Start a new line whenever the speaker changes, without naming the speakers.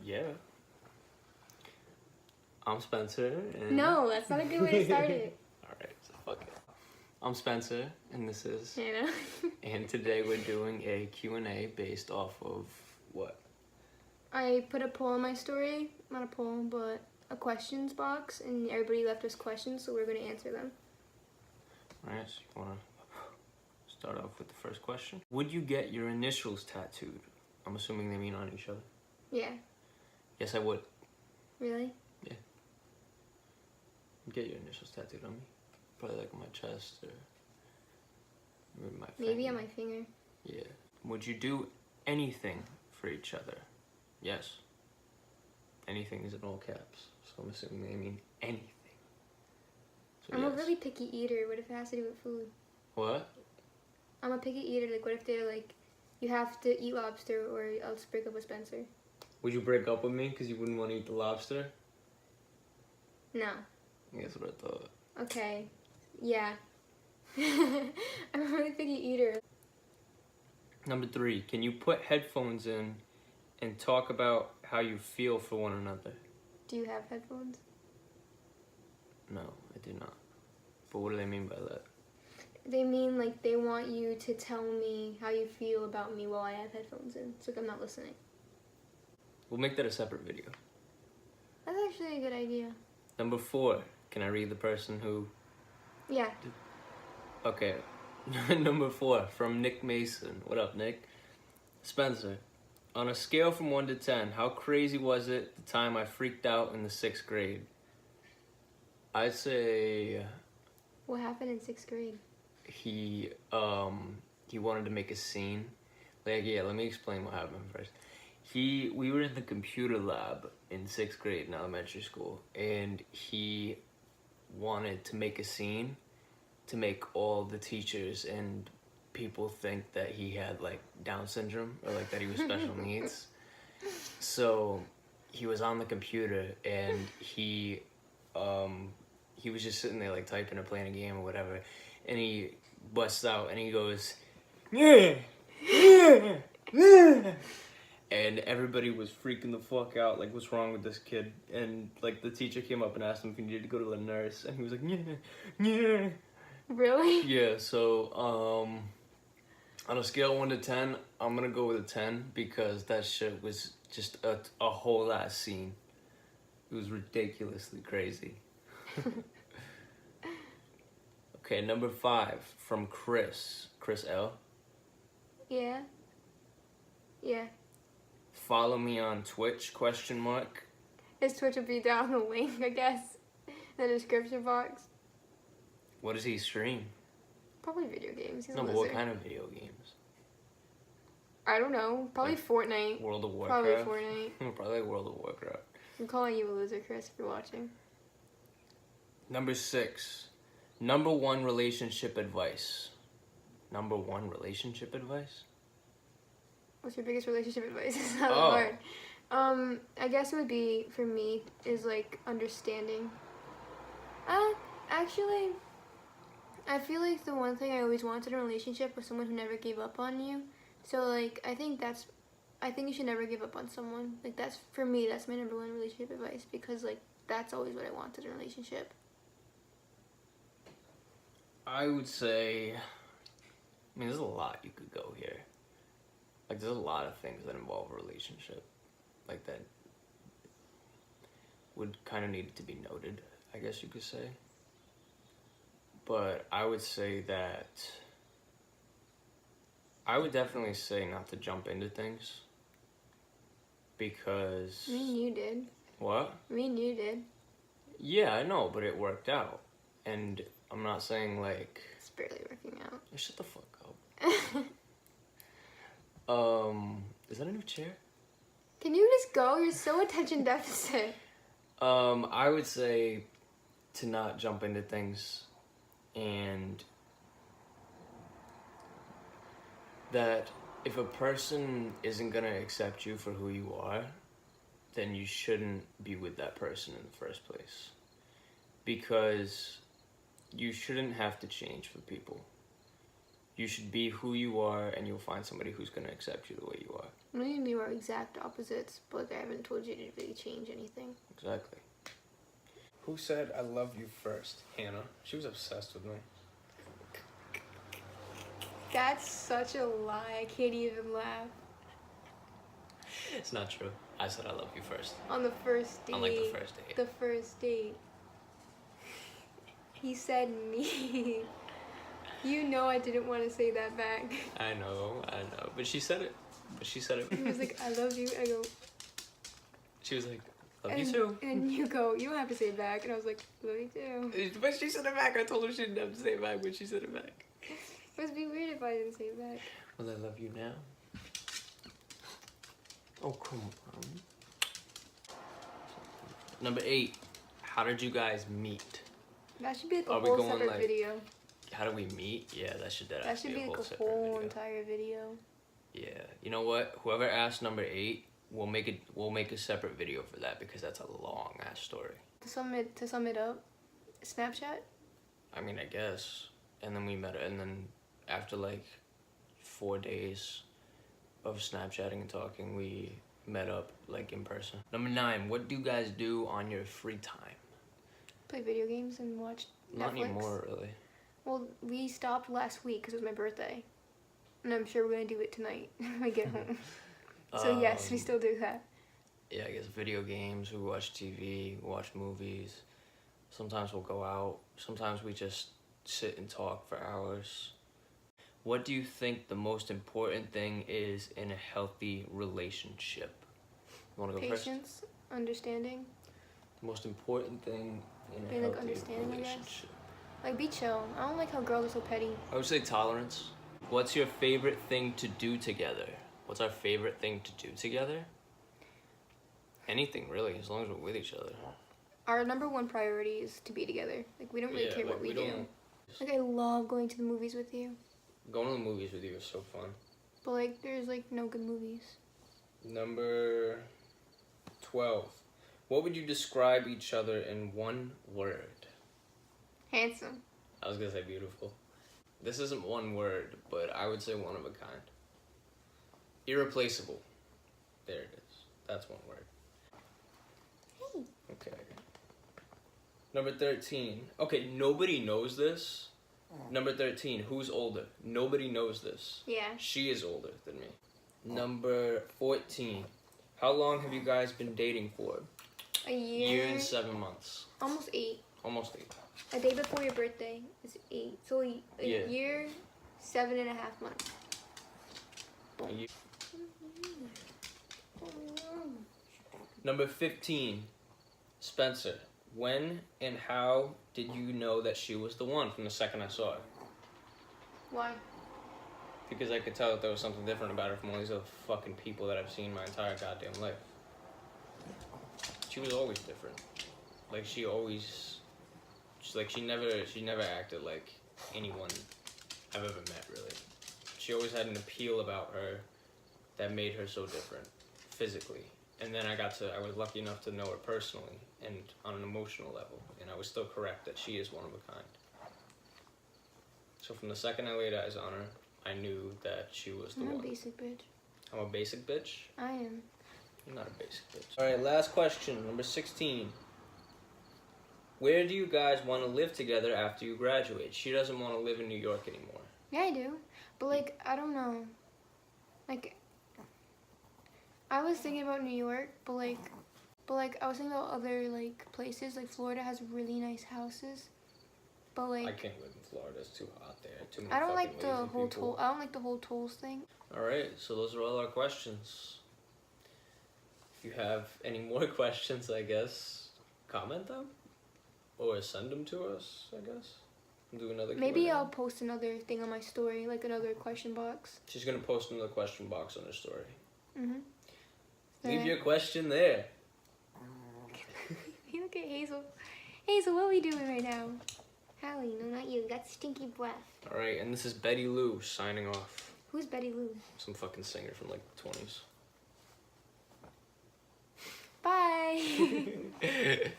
Yeah. I'm Spencer. And...
No, that's not a good way to start it.
Alright, so fuck it. I'm Spencer, and this is
Hannah.
And today we're doing a Q&A based off of what?
I put a poll on my story. Not a poll, but a questions box, and everybody left us questions, so we're going to answer them.
Alright, so you want to start off with the first question? Would you get your initials tattooed? I'm assuming they mean on each other.
Yeah.
Yes, I would.
Really?
Yeah. Get your initials tattooed on me. Probably like on my chest or maybe my finger.
Maybe on my finger.
Yeah. Would you do anything for each other? Yes. Anything is in all caps, so I'm assuming they mean anything. So
I'm
yes.
a really picky eater. What if it has to do with food?
What?
I'm a picky eater. Like, what if they're like, you have to eat lobster or else break up with Spencer?
Would you break up with me because you wouldn't want to eat the lobster?
No.
That's what I thought.
Okay. Yeah. I'm a really picky eater.
Number 3, can you put headphones in and talk about how you feel for one another?
Do you have headphones?
No, I do not. But what do they mean by that?
They mean like they want you to tell me how you feel about me while I have headphones in. It's like I'm not listening.
We'll make that a separate video.
That's actually a good idea.
Number 4, can I read the person who...
Yeah.
Okay. Number 4, from Nick Mason. What up, Nick? Spencer, on a scale from 1 to 10, how crazy was it the time I freaked out in the 6th grade? I'd say...
What happened in 6th grade?
He wanted to make a scene. Like, yeah, let me explain what happened first. We were in the computer lab in 6th grade in elementary school, and he wanted to make a scene to make all the teachers and people think that he had like Down syndrome or like that he was special needs. So he was on the computer and he was just sitting there like typing or playing a game or whatever, and he busts out and he goes, yeah, yeah, yeah. And everybody was freaking the fuck out, like, what's wrong with this kid? And, like, the teacher came up and asked him if he needed to go to the nurse, and he was like, yeah, yeah.
Really?
Yeah, so, on a scale of 1 to 10, I'm gonna go with a 10, because that shit was just a whole ass scene. It was ridiculously crazy. Okay, number 5, from Chris L.
Yeah. Yeah.
Follow me on Twitch, question mark.
His Twitch will be down the link, I guess, in the description box.
What does he stream?
Probably video games. He's
No,
a
but
loser.
what kind of video games?
I don't know. Probably
Like
Fortnite.
World of Warcraft?
Probably Fortnite.
Probably World of Warcraft.
I'm calling you a loser, Chris, if you're watching.
Number 6. Number 1 relationship advice. Number 1 relationship advice?
What's your biggest relationship advice? It's not
Oh.
hard. I guess it would be, for me, is like understanding. Actually, I feel like the one thing I always wanted in a relationship was someone who never gave up on you. So like, I think you should never give up on someone. Like that's, for me, that's my number 1 relationship advice, because like, that's always what I wanted in a relationship.
I would say, there's a lot you could go here. Like, there's a lot of things that involve a relationship. Like, that would kind of need to be noted, I guess you could say. But I would say that... I would definitely say not to jump into things. Because...
Me and you did.
What?
Me and you did.
Yeah, I know, but it worked out. And I'm not saying, like...
It's barely working out.
Shut the fuck up. Is that a new chair?
Can you just go? You're so attention deficit.
I would say to not jump into things, and that if a person isn't gonna accept you for who you are, then you shouldn't be with that person in the first place. Because you shouldn't have to change for people. You should be who you are, and you'll find somebody who's gonna accept you the way you are.
Maybe we are exact opposites, but like, I haven't told you to really change anything.
Exactly.
Who said I love you first? Hannah. She was obsessed with me.
That's such a lie. I can't even laugh.
It's not true. I said I love you first.
On the first date.
On like the first date.
The first date. He said me. You know I didn't want to say that back.
I know. But she said it.
He was like, I love you. I go.
She was like, love you too.
And you go, you don't have to say it back. And I was like, love you too.
But she said it back. I told her she didn't have to say it back, but she said it back.
It would be weird if I didn't say it back.
Well, I love you now. Oh, come on. Number 8. How did you guys meet?
That should be like a
Are we
whole
going,
separate
like,
video.
How do we meet? Yeah, that should
That should
be
be
a whole
like a
separate
whole
video.
entire video.
Yeah. You know what? Whoever asked number 8, we'll make a separate video for that because that's a long ass story.
To sum it up, Snapchat?
I mean, I guess. And then we met, and then after like 4 days of Snapchatting and talking, we met up like in person. Number 9, what do you guys do on your free time?
Play video games and watch
Not
Netflix.
anymore, really.
Well, we stopped last week because it was my birthday. And I'm sure we're going to do it tonight when we get home. So yes, we still do that.
Yeah, I guess video games, we watch TV, we watch movies. Sometimes we'll go out. Sometimes we just sit and talk for hours. What do you think the most important thing is in a healthy relationship? You want to go first?
Patience, understanding.
The most important thing in a
Being, like,
healthy
understanding, I guess.
relationship.
Like, be chill. I don't like how girls are so petty.
I would say tolerance. What's your favorite thing to do together? What's our favorite thing to do together? Anything, really, as long as we're with each other.
Our number one priority is to be together. Like, we don't really care what we do. Like, I love going to the movies with you.
Going to the movies with you is so fun.
But, like, there's, like, no good movies.
Number 12. What would you describe each other in one word?
Handsome.
I was gonna say beautiful. This isn't one word, but I would say one of a kind. Irreplaceable. There it is. That's one word.
Hey.
Okay. Number 13. Okay, nobody knows this. Number 13. Who's older? Nobody knows this.
Yeah.
She is older than me. Number 14. How long have you guys been dating for?
A year.
Year and 7 months.
Almost 8.
Almost 8.
A day before your birthday is 8. So a
Yeah.
year, 7.5 months.
A year. Number 15. Spencer. When and how did you know that she was the one from the second I saw her?
Why?
Because I could tell that there was something different about her from all these other fucking people that I've seen my entire goddamn life. She was always different. Like she never acted like anyone I've ever met, really. She always had an appeal about her that made her so different, physically. And then I was lucky enough to know her personally and on an emotional level, and I was still correct that she is one of a kind. So from the second I laid eyes on her, I knew that she was the
I'm
one.
a basic bitch.
I'm a basic bitch?
I am.
You're not a basic bitch. Alright, last question, number 16. Where do you guys want to live together after you graduate? She doesn't want to live in New York anymore.
Yeah, I do. But, like, I don't know. Like, I was thinking about New York, but I was thinking about other, like, places. Like, Florida has really nice houses. But, like,
I can't live in Florida. It's too hot there. Too many
I don't
fucking
like the
lazy
whole
people.
I don't like the whole tolls thing.
Alright, so those are all our questions. If you have any more questions, I guess, comment them. Or send them to us, I guess. Do another
Maybe
Q&A.
I'll post another thing on my story, like another question box.
She's going to post another question box on her story.
Mm-hmm.
Leave your question there.
Look at Hazel. Hazel, what are we doing right now? Hallie, no, not you. You got stinky breath.
Alright, and this is Betty Lou signing off.
Who's Betty Lou?
Some fucking singer from like the 20s.
Bye.